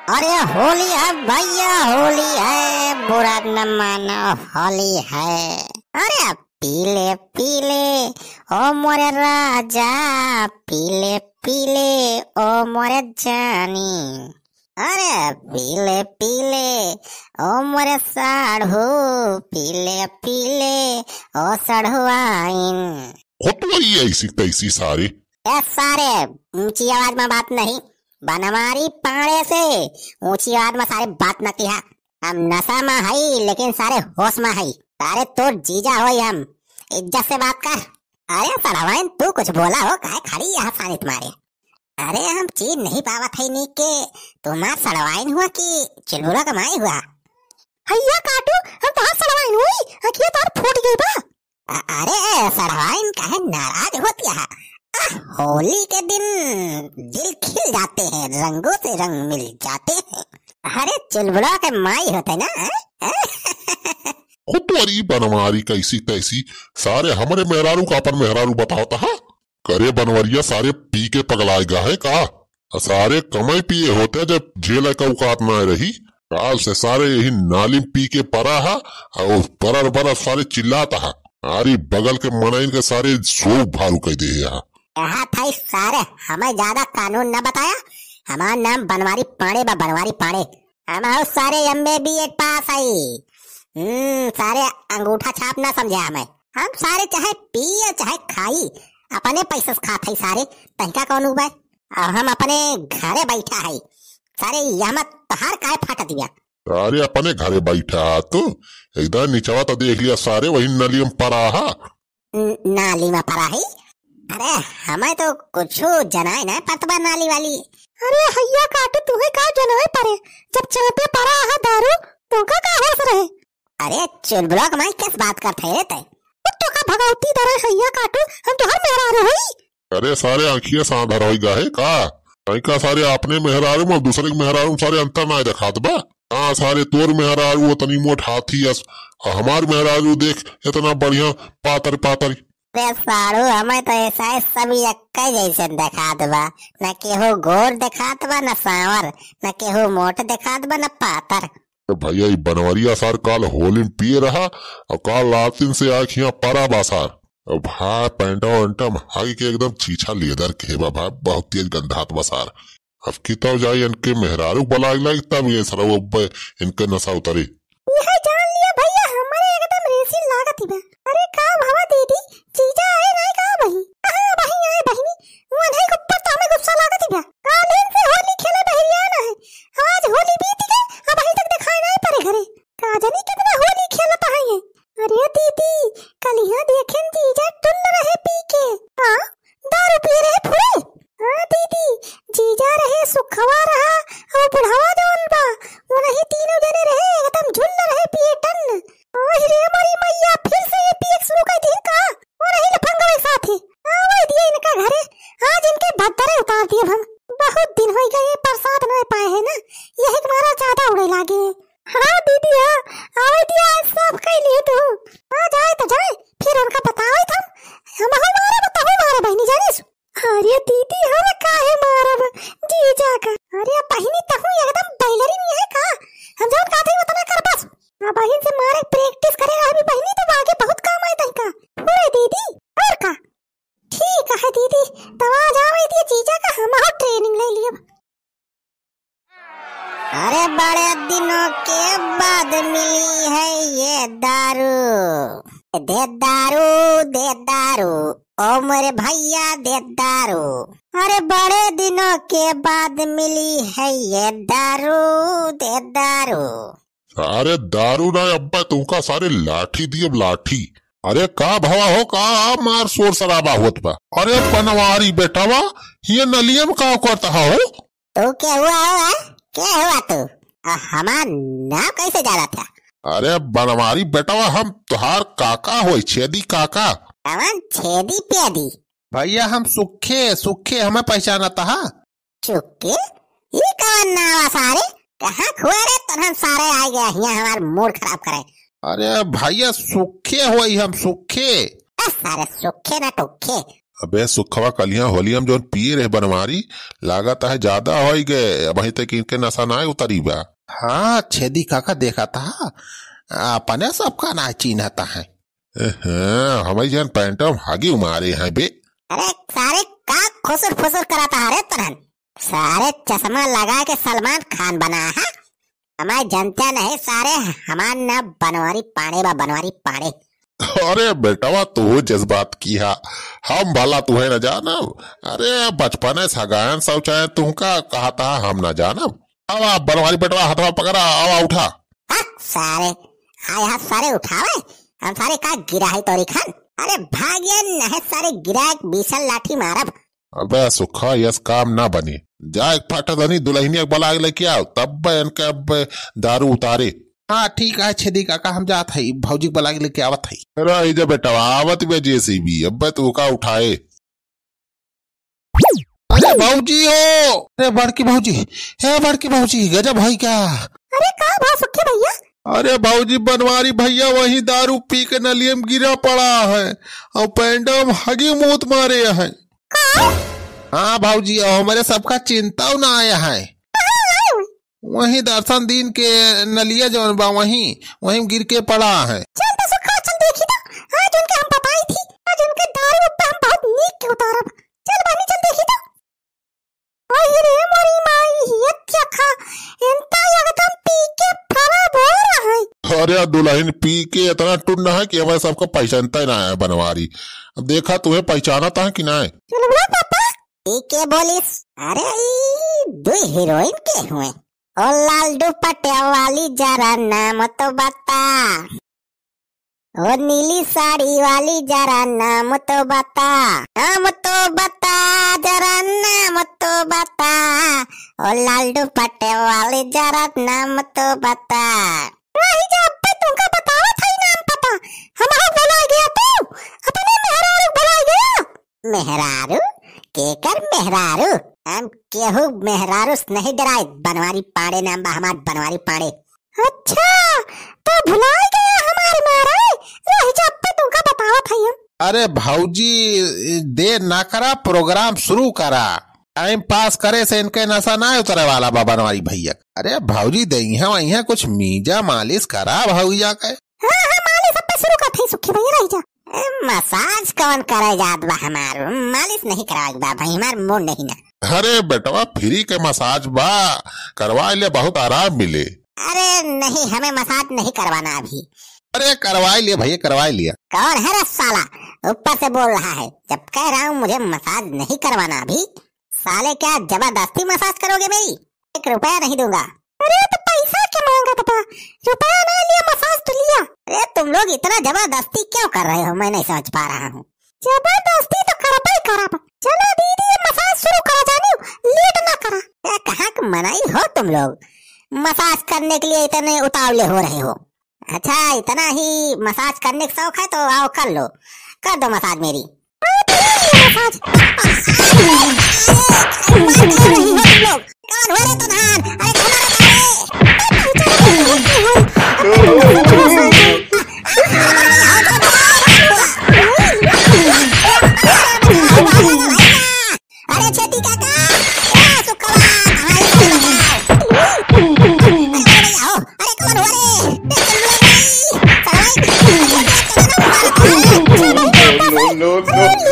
अरे होली है भैया, होली है, बुरा न मानो होली है। अरे पीले पीले ओ मोरे राजा, पीले पीले ओ मोरे जानी। अरे पीले पीले ओ मोरे साढ़ू, पीले पीले ओ साढ़ुआइन। होटवाई ऐसी तैसी सारे सारे ऊंची आवाज में बात नहीं, बनवारी पाड़े से ऊंची आवाज में सारे बात न किया। हम नशा में हई लेकिन सारे होश में हई। सारे तो जीजा हो, हम इज्जत से बात कर। अरे सड़वाइन तू कुछ बोला हो, काहे खड़ी यहाँ सानी तुम्हारे? अरे हम चीज नहीं पावत है नी के तुम्हार सड़वाइन हुआ कि चिलबुला कमाई हुआ? हैया काटू, हम तहार सड़वाइन हुई, अखिया तार फूट गई बा। अरे सड़वाइन काहे नाराज होती है? होली के दिन दिल खिल जाते हैं, रंगों से रंग मिल जाते हैं। अरे चुलबुला के माई होते ना। खुदवारी बनवारी कैसी तैसी सारे हमारे मेहरारू का अपन मेहरारू बताओ था। करे बनवरिया सारे पी के पगलाएगा है का? सारे कमाई पिए होते जब जेल का औकात न रही। काल से सारे यही नाली पी के परा है और बरर बरर सारे चिल्लाता है। आरी बगल के मनाइन के सारे सो भारू कह दे यहाँ था सारे हमें ज्यादा कानून न बताया। हमारा नाम बनवारी पाड़े बा, बनवारी पाड़े। हम सारे MBA पास आई। सारे अंगूठा छाप ना समझे हमें। हम सारे चाहे पिए चाहे खाई अपने पैसे खाते सारे, तहका कौन उबाय? और हम अपने घरे बैठा है सारे, यहाँ तहार काहे फाट दिया? सारे अपने घरे बैठा तो एकदम नीचवा तो देख लिया सारे वही नली में पड़ा है। नाली में पड़ा है? अरे हमें तो कुछ जनाए ना पतवा नाली वाली। अरे हैया काटू, तुम्हें का जनाए परे? जब चापे पड़ा है दारू तो का होश रहे? अरे चुलबुला कमाई किस बात करते रहते? तो का भगवती दरे हैया काटू, हम तो हर मेहरारू हई। अरे सारे आंखिया सांधर होई गए का? का सारे अपने मेहरारू में दूसरे के मेहरारू सारे अंतर ना दिखात बा। हाँ सारे तोर मेहरारू उतनी मोट हाथी अस, हमार मेहरारू देख इतना बढ़िया पातर पातर। साड़ू हमें तो ऐसा है सभी एक जैसे दिखात बा, न केहू गोर दिखात बा न सांवर, न केहू मोट दिखात बा न पातर। भैया बनवरिया सार काल होली में पिए रहा और काल लातिन से आखियां परा बासार। भाई पैंटा वैंटा हाई के एकदम चीछा लेदर के बा भाई, बहुत तेज गंधात बसार। अब किताब जाए इनके मेहरारू बला लाग तब ये सर इनके नशा उतरे। यह जान लिया भैया, हमारे एकदम रेसी लागत बा। अरे का भावा दीदी, जीजा आए नहीं का बही? हां बही आए बहिनी, वो नहीं ऊपर तो हमें गुस्सा लागत बा। कालीन से होली खेले बहरिया ना है, आज होली बीत गई अब अभी तक दिखाई नहीं पड़े घरे। का जानी कितना होली खेलत है। अरे दीदी कल यहां देखें जीजा टुल रहे पी के। हां दारू पी रहे फुल। हां दीदी जीजा रहे सुखवा रहा और बुढ़ावा जोन बा, वो नहीं तीनों जने रहे एकदम झुल रहे पिए टन। ओह रे हमारी मैया, फिर से ये पीए शुरू कर दी का? वो नहीं लफंगा एक साथ है। आवे दिए इनका घरे, आज इनके भद्दरे उतार दिए हम। बहुत दिन हो गए प्रसाद नहीं पाए है ना, यही हमारा ज्यादा उड़े लागे। हाँ दीदी हाँ, आवे दिया आज सब कह लिए तू। आ जाए तो जाए, फिर उनका बताओ हम हमारा बताओ मारे बहनी जानिस। अरे दीदी हम काहे मारब जीजा का? अरे बहनी तहु एकदम बैलरी नहीं है का? हम जान का थे उतना कर बस। अब बहन से मारे प्रैक्टिस करेगा अभी बहनी तो आगे बहुत काम आए तई का। पूरे दीदी और का? ठीक है दीदी, तब आ जावे दिए जीजा का हम और ट्रेनिंग ले लियो। अरे बड़े दिनों के बाद मिली है ये दारू। दे दारू दे दारू ओ मेरे भैया दे दारू। अरे बड़े दिनों के बाद मिली है ये दारू, दे दारू। सारे दारू ना अब्बा तुमका सारे लाठी दिए लाठी। अरे का भवा हो का मार शोर शराबा होत बा? अरे बनवारी बेटावा ये नलियम का करता हो? तो क्या हुआ होगा? क्या हुआ तू? हमारा नाम कैसे जाना था? अरे बनवारी बेटावा हम तुहार काका हो, छेदी काका। अमन छेदी पेदी? भैया हम सुखे सुखे हमें पहचाना था। चुक्के ये कौन नावा सारे? कहाँ खुआ रे तो हम सारे आ गए यहाँ हमार मूड खराब करे। अरे भैया सुखे हो हम सुखे। सारे सुखे ना टुखे। अबे सुखवा कलिया होलियम जो पिए रहे बनवारी लागत है ज्यादा हो गए वही तक इनके नशा ना उतरी बा। हाँ छेदी काका देखा था अपने सबका ना चिन्हता है। हमारी जन पैंटम हागी उमारे हैं बे। अरे सारे का खुसुर फुसुर कराता है रे तरहन, सारे चश्मा लगा के सलमान खान बना है। हमारे जनता नहीं सारे हमार न बनवारी पाड़े बा बनवारी पाड़े। अरे बेटवा तू जज्बात किया हम भला तुहे न जानब। अरे बचपन सगायन शौचायन तुमका कहा था हम न जानब। अब बनवारी बेटवा हाथवा पकड़ा अब उठा। सारे आए हाथ सारे उठावे हम सारे का गिरा है तोरी खान। अरे भाग्य न सारे गिरा बीसल लाठी मारब। अबे सुखा यस काम ना बनी जा एक फटनी दुल्हनिया बला लेके आओ तब इनका दारू उतारे। हाँ ठीक है छेदी काका हम जात है भौजी बला लेके आवत है। अरे जब बेटा आवत बे जैसी भी अब तू का उठाए। अरे भौजी हो, अरे बड़की भौजी है बड़की भौजी गजब भाई क्या। अरे का बा सुखे भैया। अरे भौजी बनवारी भैया वही दारू पी के नलिये में गिरा पड़ा है और पैंडम हगी मूत मारे है। हाँ भौजी हमारे सबका चिंता न आया है। वही दर्शन दिन के नलिया जौन बा वही गिर के पड़ा है। चल तो सुखा चल देखी ना आज उनके हम बताई थी आज उनके दारू पे हम बहुत नीक के उतारब। चल बानी चल देखी ना। ओए रे मोरी माई ये क्या खा इनता एकदम पी के खराब हो रहा है। अरे दुल्हन पी के इतना टुन्ना है कि हमारे सबको पहचानता ही ना है बनवारी। अब देखा तुम्हें पहचाना था कि ना। चलो बोला पापा पी के बोलिस। अरे दो हीरोइन के हुए ओ लाल दुपट्टे वाली जरा नाम तो बता, ओ नीली साड़ी वाली जरा नाम तो बता, नाम तो बता जरा नाम तो बता, ओ लाल दुपट्टे वाली जरा नाम तो बता। रही जा अब तुमका बतावा था ही नाम पता हमारा बोला गया तू अपने मेहरारू बोला गया। मेहरारू केकर मेहरारू हम केहू मेहरारू नहीं डराए बनवारी पाड़े नाम बा हमार बनवारी पाड़े। अच्छा तो भुला गया हमारे मारे रही जा अब तुमका बतावा था ही। अरे भौजी देर ना करा प्रोग्राम शुरू करा टाइम पास करे से इनके नशा ना उतरे वाला बा बनवारी भैया। अरे भौजी दही है वही कुछ मीजा मालिश करा भौजा के। हाँ मालिश अब शुरू कर थे सुखी भैया रही जा। मसाज कौन करे जात बा हमार मालिश नहीं करावे बा भाई हमार मूड नहीं ना। अरे बेटवा फ्री के मसाज बा करवा ले बहुत आराम मिले। अरे नहीं हमें मसाज नहीं करवाना अभी। अरे करवा लिया भैया करवा लिया। कौन है रे साला ऊपर से बोल रहा है जब कह रहा हूँ मुझे मसाज नहीं करवाना अभी। साले क्या जबरदस्ती मसाज करोगे मेरी? 1 रुपया नहीं दूंगा। अरे तो पैसा क्या मांगा था रुपया ना लिया मसाज तो लिया। अरे तुम लोग इतना जबरदस्ती क्यों कर रहे हो मैं नहीं समझ पा रहा हूँ। जबरदस्ती तो करब ही करब। चलो दीदी ये मसाज शुरू करा जानी लेट ना करा। कहाँ की मनाई हो तुम लोग मसाज करने के लिए इतने उतावले हो रहे हो। अच्छा इतना ही मसाज करने का शौक है तो आओ कर लो कर दो मसाज मेरी। मसाज अरे छेती काका no.